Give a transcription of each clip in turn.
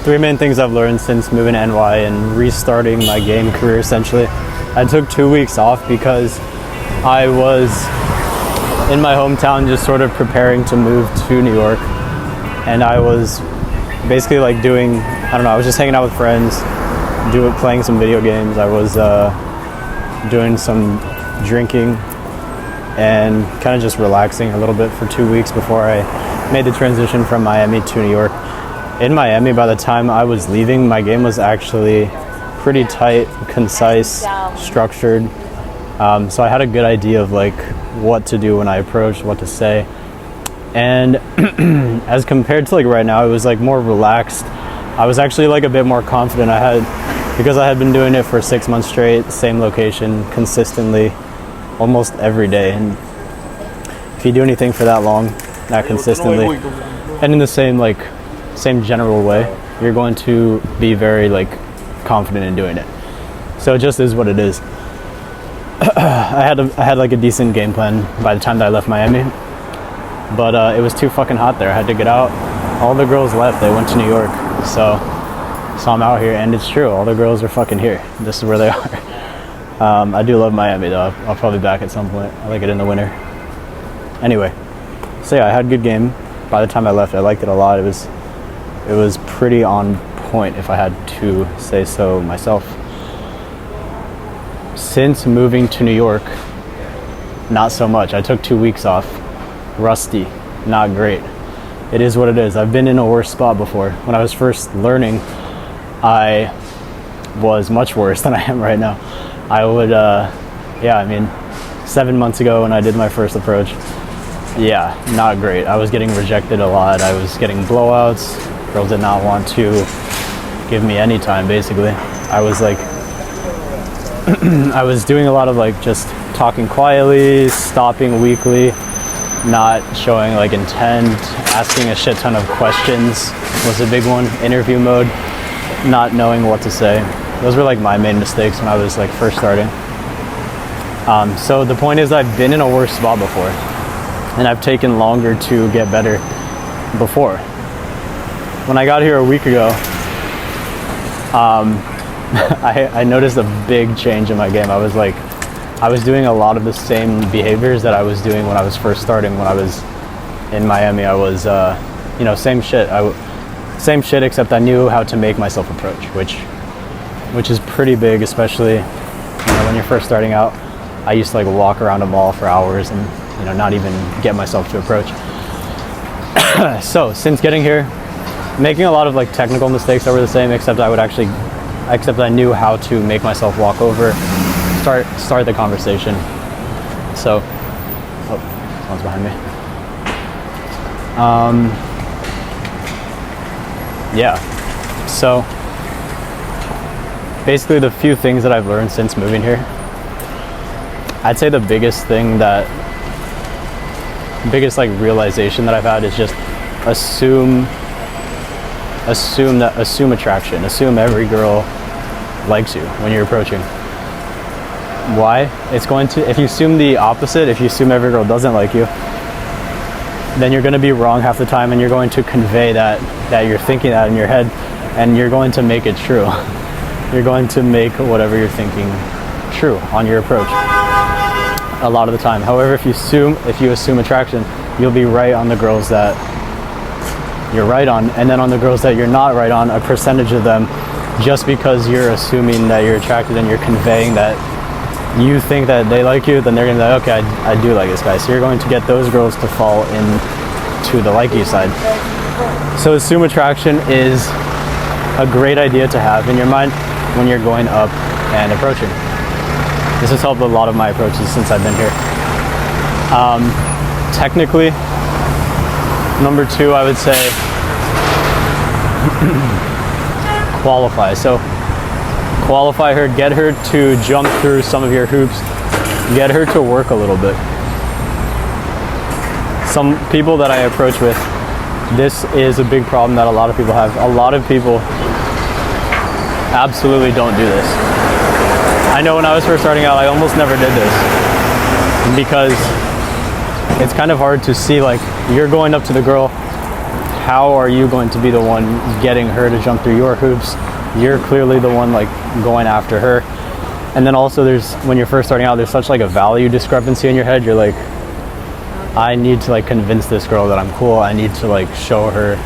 three main things I've learned since moving to NY and restarting my game career essentially. I took 2 weeks off because I was in my hometown just sort of preparing to move to New York, and I was basically like doing, I don't know, I was just hanging out with friends, playing some video games. I was doing some drinking and kind of just relaxing a little bit for 2 weeks before I made the transition from Miami to New York. In Miami, by the time I was leaving, my game was actually pretty tight, concise, structured. So I had a good idea of like what to do when I approached, what to say. And as compared to like right now, it was like more relaxed. I was actually like a bit more confident. Because I had been doing it for 6 months straight, same location, consistently, almost every day. And if you do anything for that long, that consistently, and in the same general way, you're going to be very like confident in doing it. So it just is what it is. I had like a decent game plan by the time that I left Miami, but it was too fucking hot there. I had to get out. All the girls left. They went to New York. So I'm out here, and it's true. All the girls are fucking here. This is where they are. I do love Miami though. I'll probably be back at some point. I like it in the winter. Anyway, so yeah, I had a good game. By the time I left, I liked it a lot. It was pretty on point, if I had to say so myself. Since moving to New York, not so much. I took 2 weeks off. Rusty, not great. It is what it is. I've been in a worse spot before. When I was first learning, I was much worse than I am right now. I would, 7 months ago when I did my first approach, yeah, not great. I was getting rejected a lot. I was getting blowouts. Girls did not want to give me any time, basically. I was like, I was doing a lot of like just talking quietly, stopping weakly, not showing like intent, asking a shit ton of questions was a big one. Interview mode, not knowing what to say. Those were like my main mistakes when I was like first starting. So the point is, I've been in a worse spot before, and I've taken longer to get better before. When I got here a week ago, I noticed a big change in my game. I was doing a lot of the same behaviors that I was doing when I was first starting. When I was in Miami, I was, same shit. Same shit, except I knew how to make myself approach, which is pretty big, especially when you're first starting out. I used to like walk around a mall for hours and not even get myself to approach. So since getting here, making a lot of like technical mistakes that were the same, except I knew how to make myself walk over, start the conversation. So, someone's behind me. So basically the few things that I've learned since moving here, I'd say the biggest like realization that I've had is just assume attraction. Assume every girl likes you when you're approaching. Why? If you assume the opposite, if you assume every girl doesn't like you, then you're going to be wrong half the time, and you're going to convey that you're thinking that in your head, and you're going to make it true. You're going to make whatever you're thinking true on your approach a lot of the time. However, if you assume attraction, you'll be right on the girls that you're right on, and then on the girls that you're not right on, a percentage of them, just because you're assuming that you're attracted and you're conveying that you think that they like you, then they're gonna be like, okay, I do like this guy. So you're going to get those girls to fall into the like you side. So assume attraction is a great idea to have in your mind when you're going up and approaching. This has helped a lot of my approaches since I've been here. Technically, number 2, I would say qualify. So qualify her, get her to jump through some of your hoops, get her to work a little bit. Some people that I approach with, this is a big problem that a lot of people have. A lot of people absolutely don't do this. I know when I was first starting out, I almost never did this because it's kind of hard to see, like, you're going up to the girl how are you going to be the one getting her to jump through your hoops? You're clearly the one like going after her. And then also there's, when you're first starting out, there's such like a value discrepancy in your head. You're like, I need to like convince this girl that I'm cool. I need to like show her,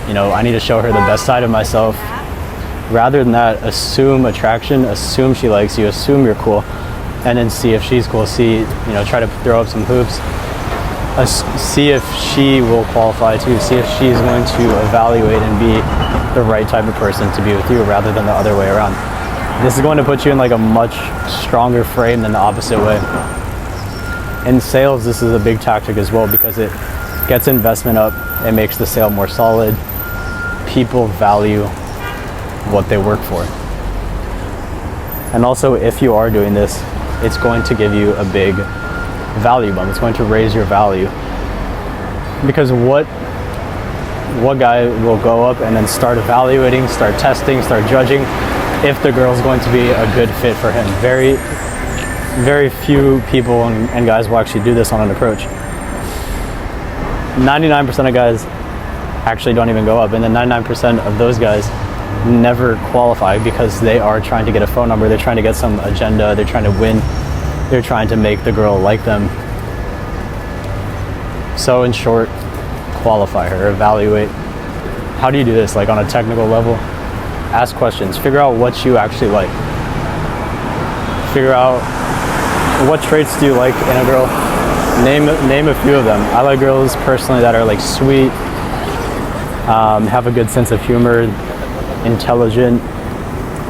you know, I need to show her the best side of myself. Rather than that, assume attraction, assume she likes you, assume you're cool, and then see if she's cool. See, you know, try to throw up some hoops. See if she will qualify too. See if she's going to evaluate and be the right type of person to be with you rather than the other way around. This is going to put you in like a much stronger frame than the opposite way. In sales, this is a big tactic as well because it gets investment up. It makes the sale more solid. People value what they work for. And also, if you are doing this, it's going to give you a big value bump. It's going to raise your value. Because what guy will go up and then start evaluating, start testing, start judging if the girl's going to be a good fit for him? Very, very few people and guys will actually do this on an approach. 99% of guys actually don't even go up, and then 99% of those guys never qualify because they are trying to get a phone number, they're trying to get some agenda, they're trying to win, they're trying to make the girl like them. So in short, qualify her, evaluate. How do you do this? Like on a technical level, ask questions, figure out what you actually like. Figure out what traits do you like in a girl. Name a few of them. I like girls personally that are like sweet, have a good sense of humor, intelligent.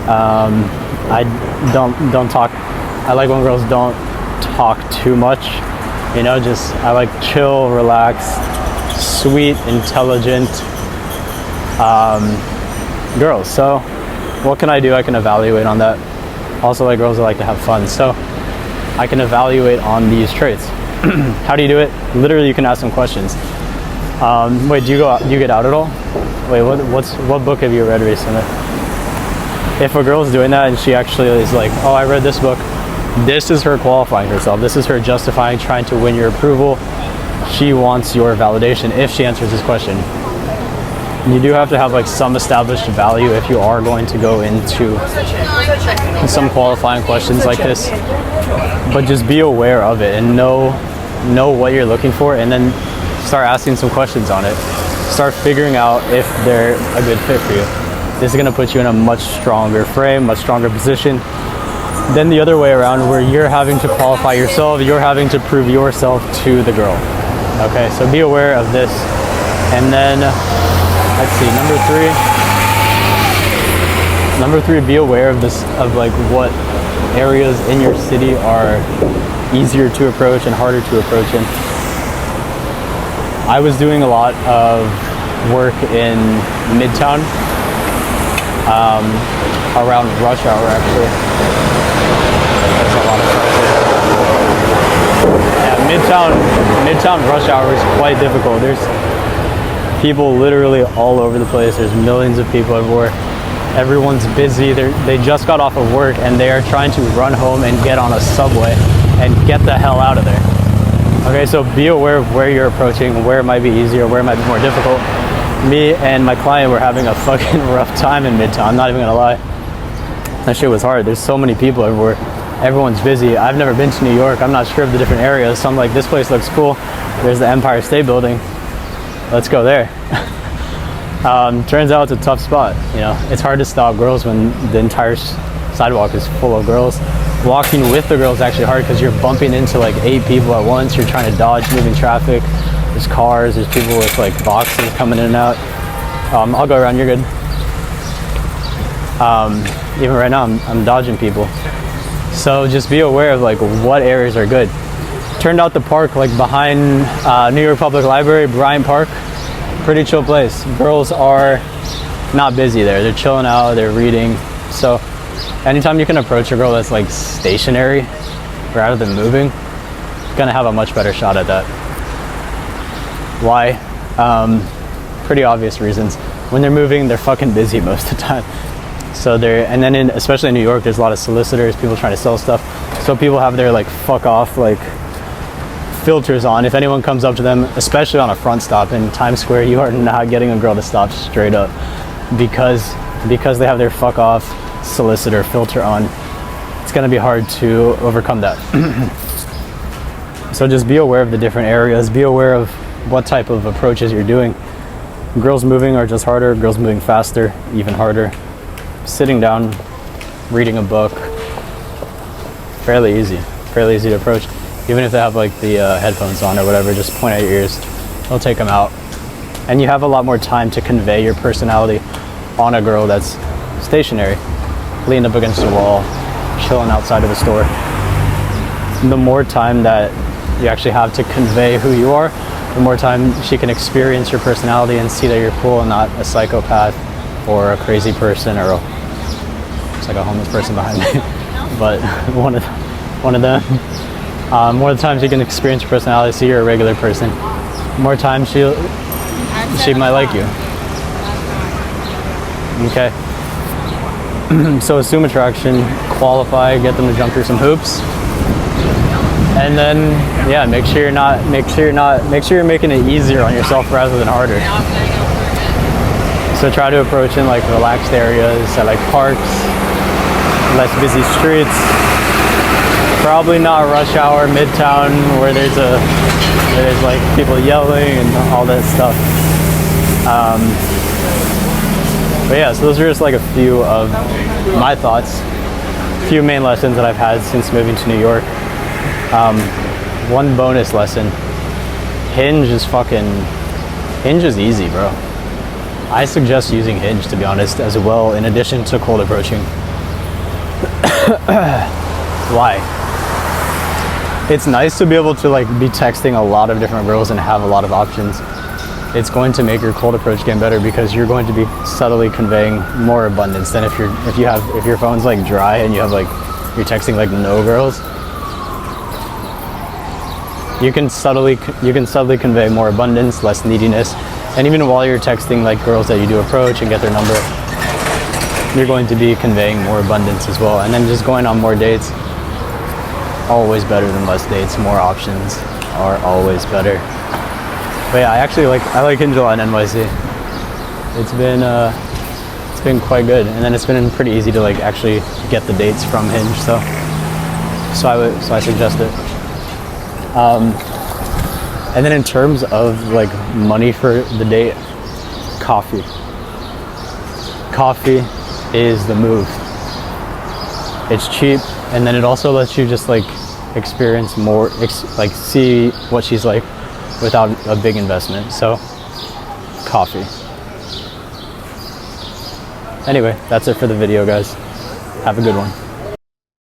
I don't talk. I like when girls don't talk too much. You know, just I like chill, relaxed, sweet, intelligent girls. So what can I do? I can evaluate on that. Also like girls that like to have fun. So I can evaluate on these traits. How do you do it? Literally, you can ask them questions. Wait, do you get out at all? Wait, what book have you read recently? If a girl's doing that and she actually is like, oh, I read this book, this is her qualifying herself. This is her justifying, trying to win your approval. She wants your validation if she answers this question. You do have to have like some established value if you are going to go into some qualifying questions like this. But just be aware of it and know what you're looking for, and then start asking some questions on it. Start figuring out if they're a good fit for you. This is going to put you in a much stronger frame, much stronger position than the other way around, where you're having to qualify yourself, you're having to prove yourself to the girl. Okay, so be aware of this. And then, let's see, number three, be aware of this, of like what areas in your city are easier to approach and harder to approach in. I was doing a lot of work in Midtown, around rush hour actually. There's a lot of traffic. Yeah, Midtown rush hour is quite difficult. There's people literally all over the place. There's millions of people everywhere. Everyone's busy. They just got off of work and they are trying to run home and get on a subway and get the hell out of there. Okay, so be aware of where you're approaching, where it might be easier, where it might be more difficult. Me and my client were having a fucking rough time in Midtown. I'm not even gonna lie. That shit was hard. There's so many people everywhere. Everyone's busy. I've never been to New York. I'm not sure of the different areas. So I'm like, this place looks cool. There's the Empire State Building. Let's go there. Turns out it's a tough spot. You know, it's hard to stop girls when the entire sidewalk is full of girls. Walking with the girls is actually hard because you're bumping into like 8 people at once. You're trying to dodge moving traffic. There's cars, there's people with like boxes coming in and out. I'll go around, you're good. Even right now, I'm dodging people. So just be aware of like what areas are good. Turned out the park like behind New York Public Library, Bryant Park, pretty chill place. Girls are not busy there. They're chilling out, they're reading. So anytime you can approach a girl that's like stationary rather than moving, you're gonna have a much better shot at that. Why? Pretty obvious reasons. When they're moving, they're fucking busy most of the time. So and then especially in New York, there's a lot of solicitors, people trying to sell stuff. So people have their like fuck off like filters on. If anyone comes up to them, especially on a front stop in Times Square, you are not getting a girl to stop straight up because they have their fuck off solicitor filter on. It's going to be hard to overcome that. So just be aware of the different areas. Be aware of what type of approaches you're doing. Girls moving are just harder. Girls moving faster, even harder. Sitting down, reading a book, fairly easy to approach. Even if they have like the headphones on or whatever, just point at your ears. They'll take them out. And you have a lot more time to convey your personality on a girl that's stationary, leaned up against the wall, chilling outside of a store. The more time that you actually have to convey who you are, the more time she can experience your personality and see that you're cool and not a psychopath or a crazy person or it's like a homeless person behind me. But one of them. More of the times you can experience your personality, see you're a regular person. More times she might like you. Okay. So assume attraction, qualify, get them to jump through some hoops. And then, yeah, make sure you're making it easier on yourself rather than harder. So try to approach in like relaxed areas, at like parks, less busy streets. Probably not rush hour, midtown, where there's like people yelling and all that stuff. But yeah, so those are just like a few of my thoughts, a few main lessons that I've had since moving to New York. One bonus lesson: Hinge is easy, bro. I suggest using Hinge, to be honest, as well, in addition to cold approaching. Why? It's nice to be able to like be texting a lot of different girls and have a lot of options. It's going to make your cold approach game better because you're going to be subtly conveying more abundance than if your phone's like dry and you're texting like no girls. You can subtly convey more abundance, less neediness, and even while you're texting like girls that you do approach and get their number, you're going to be conveying more abundance as well. And then just going on more dates, always better than less dates. More options are always better. But yeah, I like Hinge a lot in NYC. It's been quite good, and then it's been pretty easy to like actually get the dates from Hinge. So I suggest it. And then in terms of like money for the date, coffee is the move. It's cheap, and then it also lets you just like experience more, like see what she's like without a big investment. So coffee. Anyway, that's it for the video, guys. Have a good one.